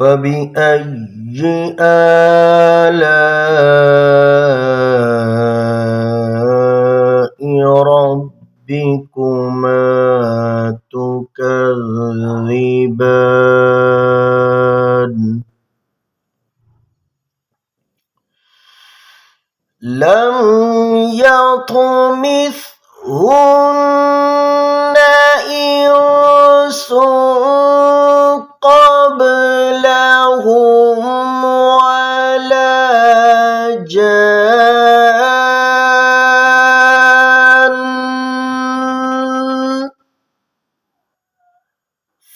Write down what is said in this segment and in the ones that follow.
فبأي آلاء ربكما تكذبان لم يطمثهن إنس قبلهم ولا جان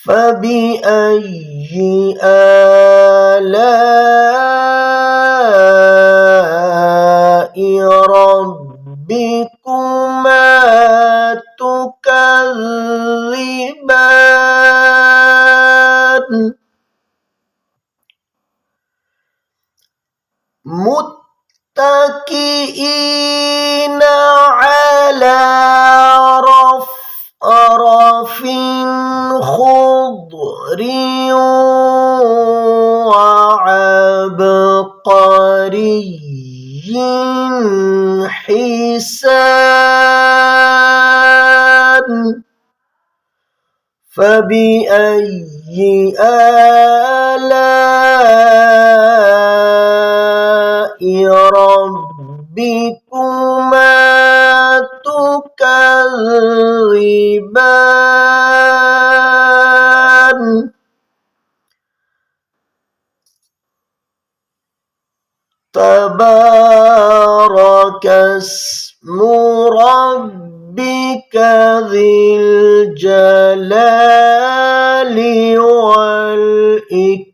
فبأي آلاء ربكما تكذبان متكئين على رفرف خضر وعبقري حسان فبأي آلاء ربكما تكذبان تبارك اسم ربك ذي الجلال والإكرام